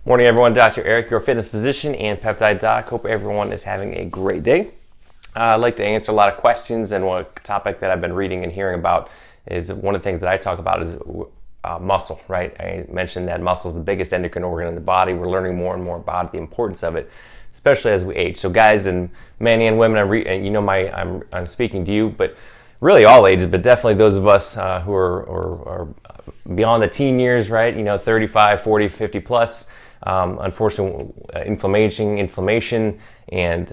Morning everyone, Dr. Eric, your fitness physician and peptide doc. Hope everyone is having a great day. I'd like to answer a lot of questions, and one topic that I've been reading and hearing about is one of the things that I talk about is muscle, right? I mentioned that muscle is the biggest endocrine organ in the body. We're learning more and more about the importance of it, especially as we age. So guys and men and women, I'm speaking to you, but really all ages, but definitely those of us who are beyond the teen years, right? 35, 40, 50 plus. Unfortunately, inflammation and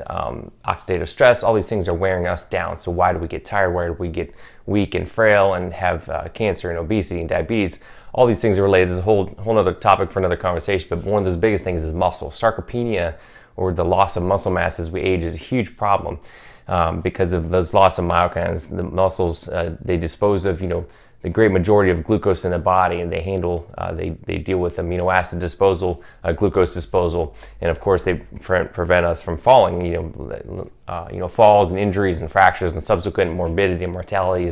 oxidative stress, all these things are wearing us down. So why do we get tired? Why do we get weak and frail and have cancer and obesity and diabetes? All these things are related. There's a whole other topic for another conversation, but one of those biggest things is muscle. Sarcopenia, or the loss of muscle mass as we age, is a huge problem because of those loss of myokines. The muscles, they dispose of, the great majority of glucose in the body, and they handle, they deal with amino acid disposal, glucose disposal, and of course they prevent us from falling. Falls and injuries and fractures and subsequent morbidity and mortality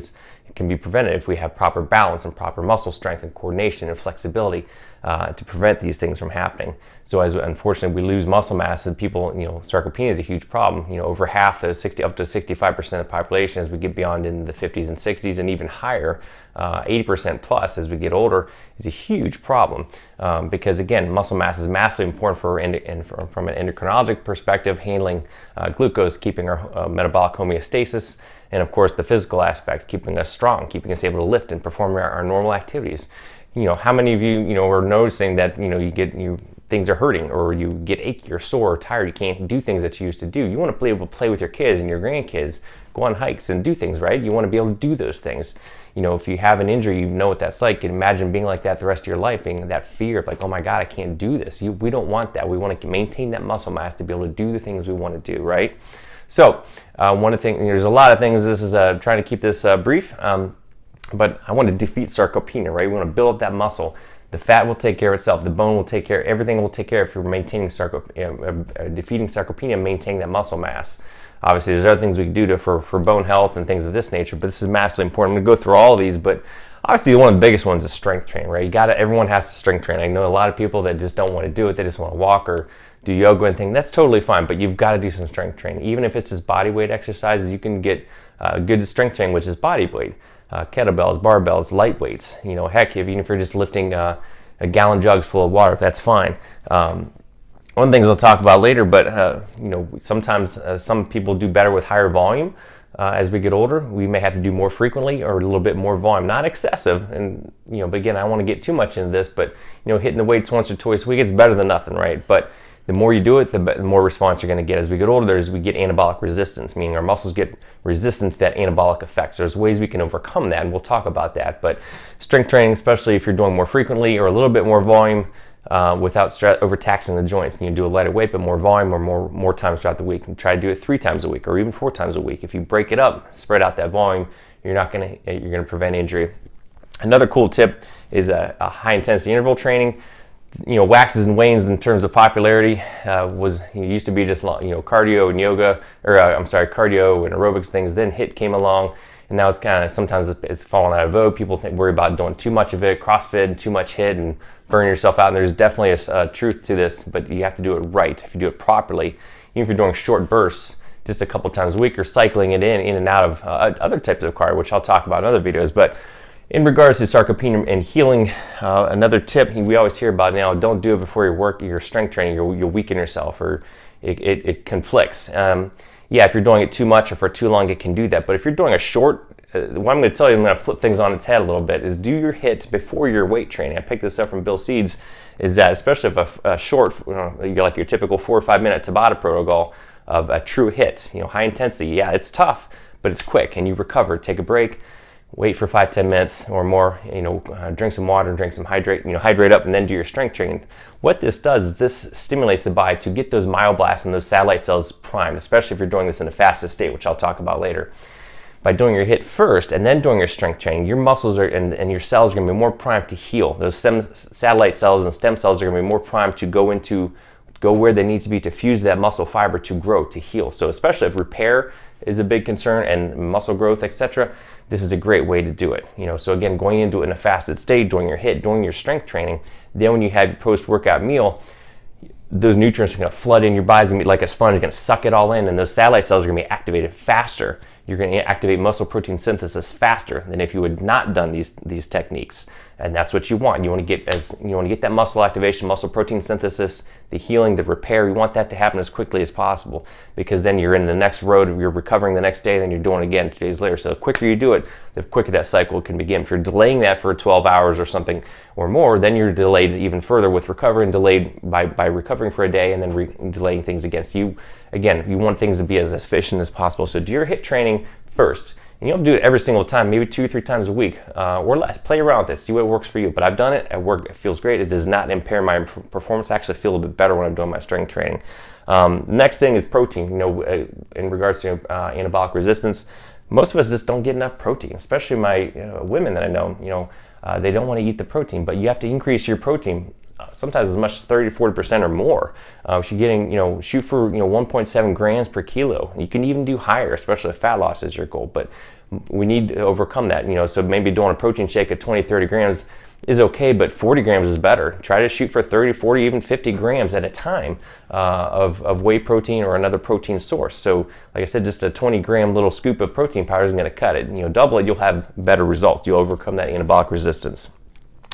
can be prevented if we have proper balance and proper muscle strength and coordination and flexibility to prevent these things from happening. So as unfortunately we lose muscle mass, and people, sarcopenia is a huge problem. Over half, up to 65% of the population as we get beyond in the 50s and 60s, and even higher, 80% plus as we get older, is a huge problem because again, muscle mass is massively important from an endocrinologic perspective, handling glucose, keeping our metabolic homeostasis, and of course the physical aspect, keeping us strong, keeping us able to lift and perform our normal activities. How many of you, are noticing that, things are hurting, or you get achy or sore or tired, you can't do things that you used to do. You want to be able to play with your kids and your grandkids, go on hikes and do things, right? You want to be able to do those things. If you have an injury, you know what that's like. And imagine being like that the rest of your life, being that fear of like, oh my God, I can't do this. We don't want that. We want to maintain that muscle mass to be able to do the things we want to do, right? So one of the things, there's a lot of things, this is trying to keep this brief, but I want to defeat sarcopenia, right? We want to build up that muscle. The fat will take care of itself. The bone will take care. Everything will take care if you're maintaining defeating sarcopenia, maintaining that muscle mass. Obviously, there's other things we can do for bone health and things of this nature, but this is massively important. I'm going to go through all of these, but obviously one of the biggest ones is strength training, right? Everyone has to strength train. I know a lot of people that just don't want to do it. They just want to walk or do yoga and things. That's totally fine, but you've got to do some strength training. Even if it's just body weight exercises, you can get good strength training, which is body weight. Kettlebells, barbells, light weights. Heck, even if you're just lifting a gallon jugs full of water, that's fine. One of the things I'll talk about later, but sometimes some people do better with higher volume. As we get older, we may have to do more frequently or a little bit more volume, not excessive. And but again, I don't want to get too much into this, but hitting the weights once or twice a week, it's better than nothing, right? But the more you do it, the more response you're going to get. As we get older, we get anabolic resistance, meaning our muscles get resistant to that anabolic effect. So there's ways we can overcome that, and we'll talk about that. But strength training, especially if you're doing more frequently or a little bit more volume without overtaxing the joints, and you do a lighter weight but more volume or more times throughout the week, and try to do it 3 times a week or even 4 times a week. If you break it up, spread out that volume, you're going to prevent injury. Another cool tip is a high intensity interval training. Waxes and wanes in terms of popularity used to be just cardio and yoga, or cardio and aerobics things. Then HIIT came along, and now it's kind of sometimes it's fallen out of vogue. People worry about doing too much of it, CrossFit, too much HIIT, and burning yourself out. And there's definitely a truth to this, but you have to do it right. If you do it properly, even if you're doing short bursts, just a couple times a week, or cycling it in and out of other types of cardio, which I'll talk about in other videos, but. In regards to sarcopenia and healing, another tip we always hear about now: don't do it before your strength training. You'll weaken yourself, or it conflicts. Yeah, if you're doing it too much or for too long, it can do that. But if you're doing a short, what I'm going to tell you, I'm going to flip things on its head a little bit, is do your HIIT before your weight training. I picked this up from Bill Seeds. Is that especially if a short, like your typical 4 or 5 minute Tabata protocol of a true HIIT, high intensity. Yeah, it's tough, but it's quick, and you recover. Take a break. Wait for 5-10 minutes or more, drink some water, drink some hydrate up, and then do your strength training. What this does is this stimulates the body to get those myoblasts and those satellite cells primed, especially if you're doing this in a fasted state, which I'll talk about later. By doing your HIIT first and then doing your strength training, your muscles and your cells are going to be more primed to heal. Those satellite cells and stem cells are going to be more primed to go where they need to be to fuse that muscle fiber to grow, to heal. So especially if repair is a big concern and muscle growth, etc., this is a great way to do it. So again, going into it in a fasted state, doing your HIIT, doing your strength training, then when you have your post-workout meal, those nutrients are going to flood in. Your body's going to be like a sponge, going to suck it all in, and those satellite cells are going to be activated faster. You're going to activate muscle protein synthesis faster than if you had not done these techniques. And that's what you want. You want to get that muscle activation, muscle protein synthesis, the healing, the repair. You want that to happen as quickly as possible, because then you're in the next road. You're recovering the next day, then you're doing it again 2 days later. So the quicker you do it, the quicker that cycle can begin. If you're delaying that for 12 hours or something or more, then you're delayed even further with recovery, and delayed by recovering for a day and then delaying things against you. Again, you want things to be as efficient as possible. So do your HIIT training first. And you don't do it every single time, maybe 2 or 3 times a week or less. Play around with it, see what works for you. But I've done it at work, it feels great. It does not impair my performance. I actually feel a bit better when I'm doing my strength training. Next thing is protein. In regards to anabolic resistance, most of us just don't get enough protein, especially my women that I know. They don't want to eat the protein, but you have to increase your protein. Sometimes as much as 30 to 40% or more. If you're getting, shoot for 1.7 grams per kilo. You can even do higher, especially if fat loss is your goal. But we need to overcome that. So maybe doing a protein shake at 20, 30 grams is okay, but 40 grams is better. Try to shoot for 30, 40, even 50 grams at a time of whey protein or another protein source. So like I said, just a 20-gram little scoop of protein powder isn't going to cut it. Double it, you'll have better results. You'll overcome that anabolic resistance.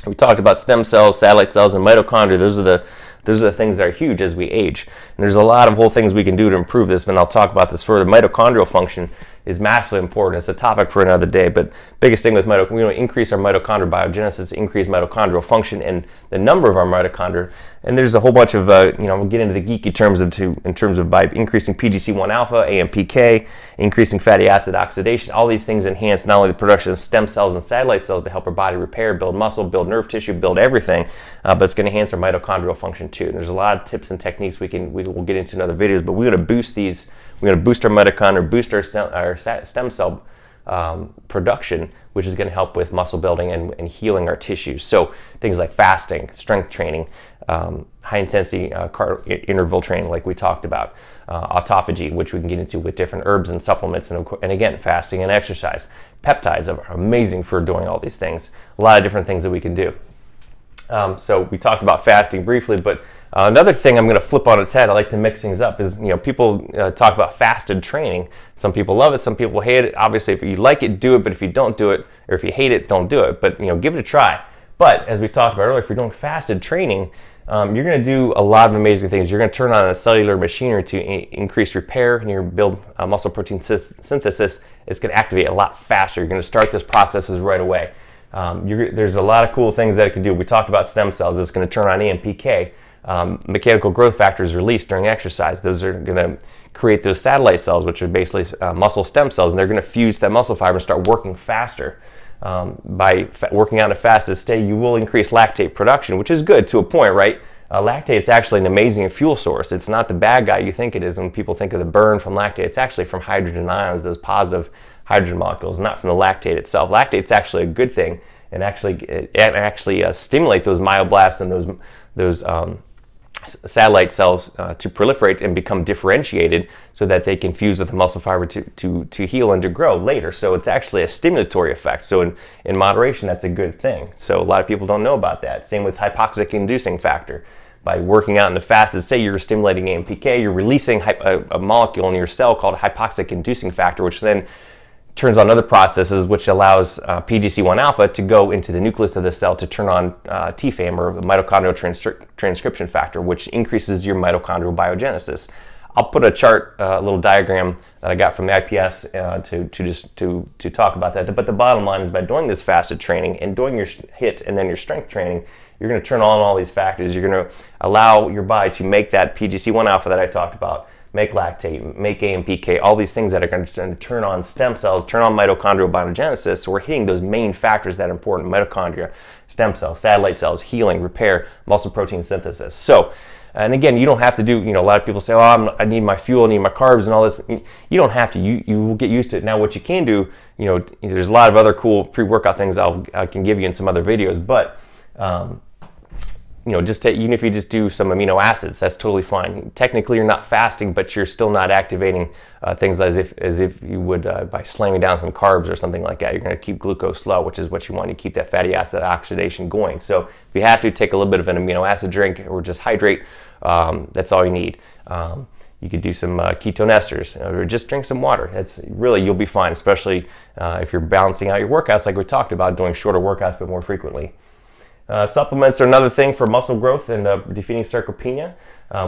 We talked about stem cells, satellite cells, and mitochondria. Those are the things that are huge as we age. And there's a lot of whole things we can do to improve this, and I'll talk about this further. Mitochondrial function is massively important. It's a topic for another day, but biggest thing with mitochondria, increase our mitochondrial biogenesis, increase mitochondrial function and the number of our mitochondria. And there's a whole bunch of, we'll get into the geeky terms in terms of by increasing PGC1 alpha, AMPK, increasing fatty acid oxidation. All these things enhance not only the production of stem cells and satellite cells to help our body repair, build muscle, build nerve tissue, build everything, but it's going to enhance our mitochondrial function too. And there's a lot of tips and techniques we will get into in other videos, but we're going to boost these. We're going to boost our mitochondria, boost our stem cell production, which is going to help with muscle building and healing our tissues. So things like fasting, strength training, high intensity interval training like we talked about, autophagy, which we can get into with different herbs and supplements, and again, fasting and exercise. Peptides are amazing for doing all these things. A lot of different things that we can do. So we talked about fasting briefly, but another thing I'm going to flip on its head, I like to mix things up, is people talk about fasted training. Some people love it, some people hate it. Obviously, if you like it, do it, but if you don't do it, or if you hate it, don't do it. But give it a try. But as we talked about earlier, if you're doing fasted training, you're going to do a lot of amazing things. You're going to turn on a cellular machinery to increase repair, and you're going to build muscle protein synthesis. It's going to activate a lot faster. You're going to start this processes right away. There's a lot of cool things that it can do. We talked about stem cells. It's going to turn on AMPK. Mechanical growth factors released during exercise. Those are going to create those satellite cells, which are basically muscle stem cells, and they're going to fuse that muscle fiber and start working faster. By working out in a fasted state, you will increase lactate production, which is good to a point, right? Lactate is actually an amazing fuel source. It's not the bad guy you think it is when people think of the burn from lactate. It's actually from hydrogen ions, those positive hydrogen molecules, not from the lactate itself. Lactate's actually a good thing, and actually stimulate those myoblasts and those satellite cells to proliferate and become differentiated so that they can fuse with the muscle fiber to heal and to grow later. So it's actually a stimulatory effect. So in moderation, that's a good thing. So a lot of people don't know about that. Same with hypoxic inducing factor. By working out in the fasted, say you're stimulating AMPK, you're releasing a molecule in your cell called hypoxic inducing factor, which then turns on other processes, which allows PGC1 alpha to go into the nucleus of the cell to turn on TFAM, or mitochondrial transcription factor, which increases your mitochondrial biogenesis. I'll put a chart, a little diagram that I got from the IPS to talk about that. But the bottom line is, by doing this fasted training and doing your HIIT and then your strength training, you're going to turn on all these factors. You're going to allow your body to make that PGC1 alpha that I talked about, make lactate, make AMPK, all these things that are going to turn on stem cells, turn on mitochondrial biogenesis. So we're hitting those main factors that are important: mitochondria, stem cells, satellite cells, healing, repair, muscle protein synthesis. So, and again, you don't have to do, a lot of people say, oh, I need my fuel, I need my carbs and all this. You don't have to. You will get used to it. Now, what you can do, there's a lot of other cool pre-workout things I can give you in some other videos, but even if you just do some amino acids, that's totally fine. Technically, you're not fasting, but you're still not activating things as if you would by slamming down some carbs or something like that. You're going to keep glucose low, which is what you want to keep that fatty acid oxidation going. So if you have to, take a little bit of an amino acid drink or just hydrate. That's all you need. You could do some ketone esters or just drink some water. That's really, you'll be fine, especially if you're balancing out your workouts like we talked about, doing shorter workouts but more frequently. Supplements are another thing for muscle growth and defeating sarcopenia.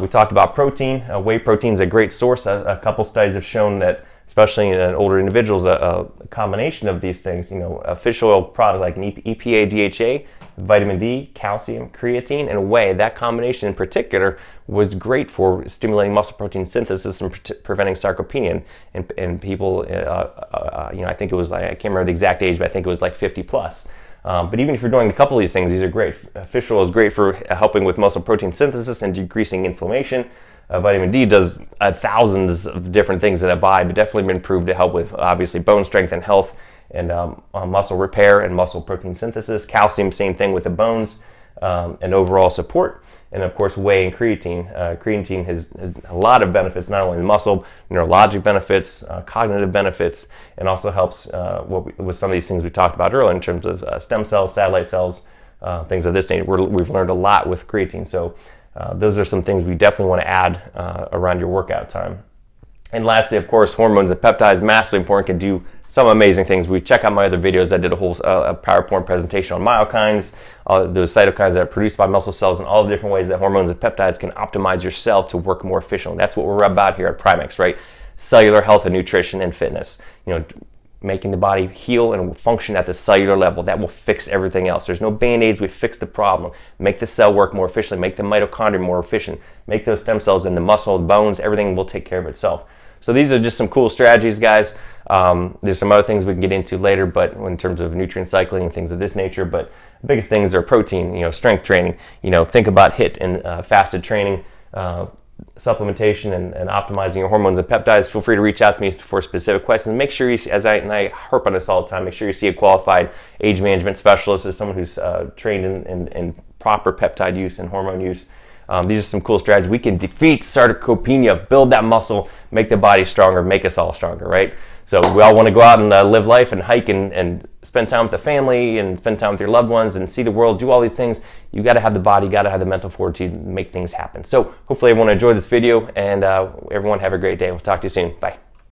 We talked about protein. Whey protein is a great source. A couple studies have shown that, especially in older individuals, a combination of these things, a fish oil product like an EPA, DHA, vitamin D, calcium, creatine, and whey, that combination in particular was great for stimulating muscle protein synthesis and preventing sarcopenia. And people, I think it was, I can't remember the exact age, but I think it was like 50 plus. But even if you're doing a couple of these things, these are great. Fish oil is great for helping with muscle protein synthesis and decreasing inflammation. Vitamin D does thousands of different things in a body, but definitely been proved to help with obviously bone strength and health and muscle repair and muscle protein synthesis. Calcium, same thing with the bones and overall support. And of course, whey and creatine. Creatine has a lot of benefits, not only in muscle, neurologic benefits, cognitive benefits, and also helps with some of these things we talked about earlier in terms of stem cells, satellite cells, things of this nature. We've learned a lot with creatine. So those are some things we definitely want to add around your workout time. And lastly, of course, hormones and peptides, massively important, can do some amazing things. We check out my other videos. I did a whole PowerPoint presentation on myokines, those cytokines that are produced by muscle cells, and all the different ways that hormones and peptides can optimize your cell to work more efficiently. That's what we're about here at Primex, right? Cellular health and nutrition and fitness. Making the body heal and function at the cellular level. That will fix everything else. There's no band-aids. We fix the problem. Make the cell work more efficiently. Make the mitochondria more efficient. Make those stem cells in the muscle, the bones, everything will take care of itself. So these are just some cool strategies, guys. There's some other things we can get into later, but in terms of nutrient cycling and things of this nature. But the biggest things are protein, strength training. Think about HIIT and fasted training, supplementation, and optimizing your hormones and peptides. Feel free to reach out to me for specific questions. Make sure you, and I harp on this all the time, make sure you see a qualified age management specialist or someone who's trained in proper peptide use and hormone use. These are some cool strategies. We can defeat sarcopenia, build that muscle, make the body stronger, make us all stronger, right? So we all want to go out and live life and hike and spend time with the family and spend time with your loved ones and see the world, do all these things. You got to have the body, got to have the mental fortitude to make things happen. So hopefully everyone enjoyed this video, and everyone have a great day. We'll talk to you soon. Bye.